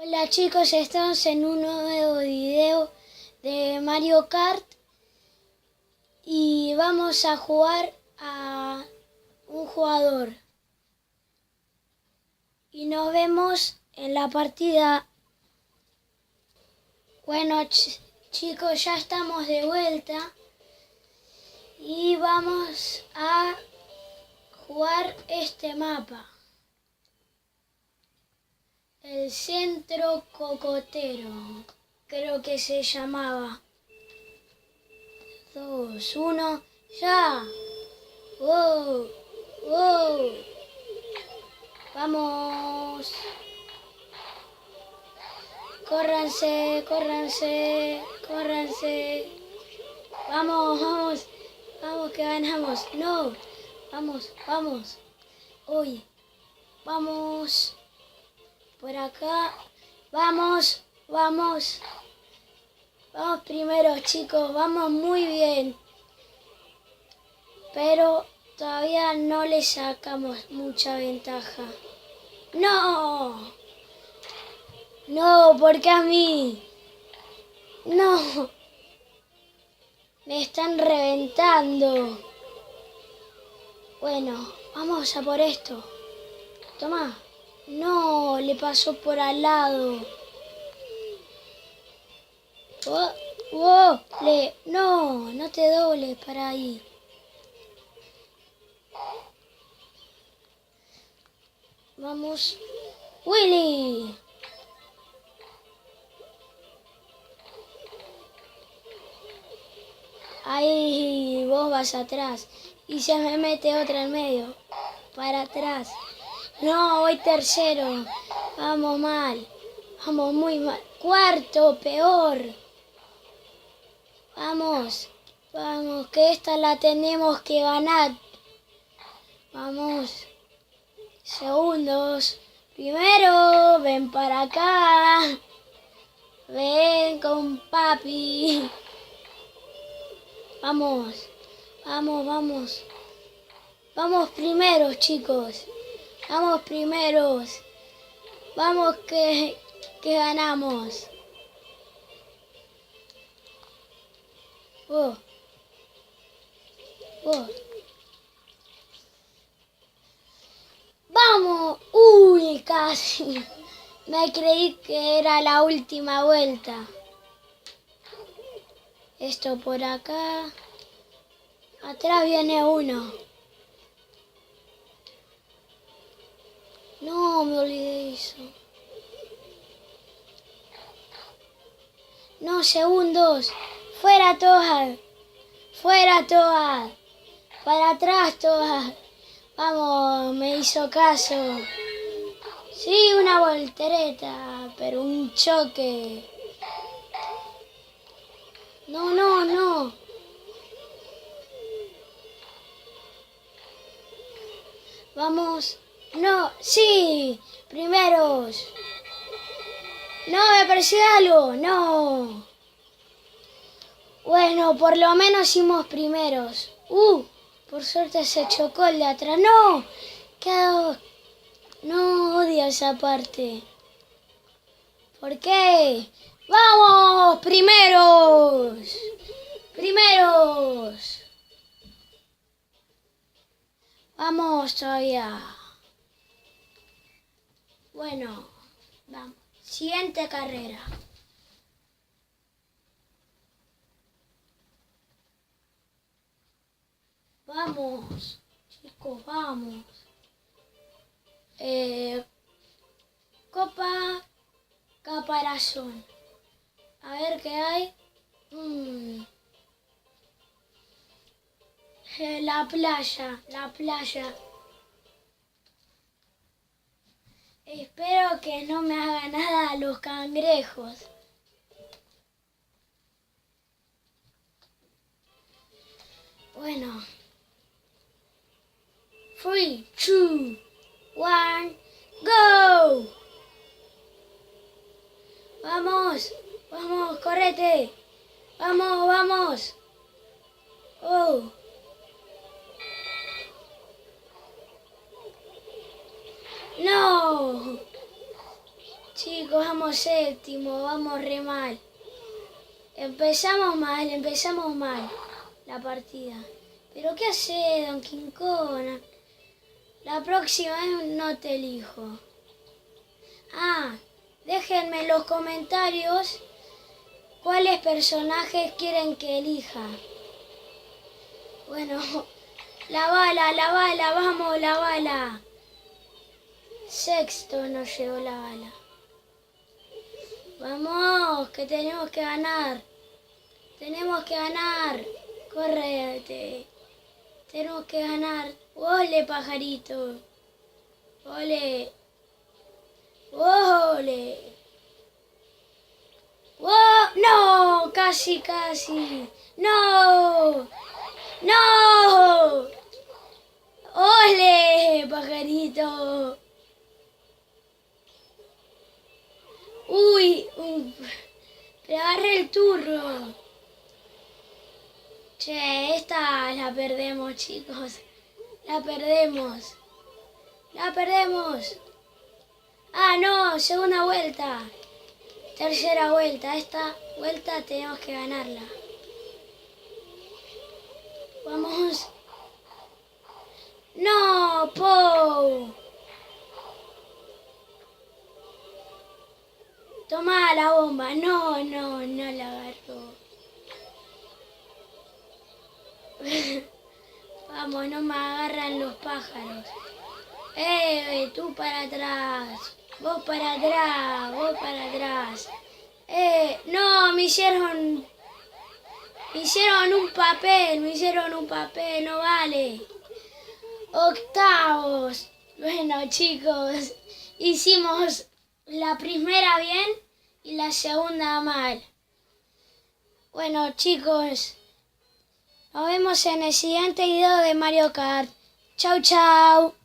Hola chicos, estamos en un nuevo video de Mario Kart y vamos a jugar a un jugador y nos vemos en la partida. Bueno chicos, ya estamos de vuelta y vamos a jugar este mapa. El centro cocotero, creo que se llamaba. 2, 1, ya. ¡Wow! ¡Wow! Vamos. Córranse, córranse, córranse. Vamos, vamos. Vamos que ganamos. No. Vamos, vamos. Uy. Vamos. Por acá. Vamos, vamos. Vamos primero, chicos. Vamos muy bien. Pero todavía no le sacamos mucha ventaja. ¡No! No, porque a mí. No. Me están reventando. Bueno, vamos a por esto. Toma. No, le pasó por al lado. Oh, oh, no, no te dobles para ahí. Vamos. Willy. Ahí vos vas atrás. Y se me mete otra en medio. Para atrás. No, voy tercero. Vamos mal. Vamos muy mal. Cuarto, peor. Vamos. Vamos, que esta la tenemos que ganar. Vamos. Segundos. Primero, ven para acá. Ven con papi. Vamos. Vamos, vamos. Vamos primeros, chicos. Vamos primeros. Vamos que ganamos. Oh. Oh. ¡Vamos! ¡Uy! Casi. Me creí que era la última vuelta. Esto por acá. Atrás viene uno. No, me olvidé eso. No, segundos. Fuera todas. Fuera todas. Para atrás todas. Vamos, me hizo caso. Sí, una voltereta, pero un choque. No, no, no. Vamos. No, sí. Primeros. No, me pareció algo. No. Bueno, por lo menos hicimos primeros. Por suerte se chocó el de atrás. No. Quedó. No, odio esa parte. ¿Por qué? ¡Vamos! ¡Primeros! ¡Primeros! Vamos todavía. Bueno, vamos. Siguiente carrera. Vamos, chicos, vamos. Copa Caparazón. A ver qué hay. La playa, la playa. Espero que no me haga nada los cangrejos. Bueno. 3, 2, 1, go. Vamos, vamos, correte. Vamos, vamos. Oh. No. Chicos, vamos séptimo, vamos re mal. Empezamos mal la partida. ¿Pero qué hace, Don Quincona? La próxima vez no te elijo. Ah, déjenme en los comentarios cuáles personajes quieren que elija. Bueno, la bala, vamos, la bala. Sexto nos llegó la bala. Vamos, que tenemos que ganar. Tenemos que ganar. Correte. Tenemos que ganar. ¡Ole, pajarito! ¡Ole! ¡Ole! ¡Oh! ¡No! Casi, casi. ¡No! ¡No! ¡Ole, pajarito! ¡Uy! Le agarré el turro. Che, esta la perdemos, chicos. La perdemos. La perdemos. Ah, no, segunda vuelta. Tercera vuelta. Esta vuelta tenemos que ganarla. Vamos. No, Po. Toma la bomba. No, no la agarró. Vamos, no me agarran los pájaros. Tú para atrás. Vos para atrás, vos para atrás. No, me hicieron un papel, no vale. Octavos. Bueno, chicos, hicimos la primera bien y la segunda mal. Bueno, chicos, nos vemos en el siguiente video de Mario Kart. Chau, chau.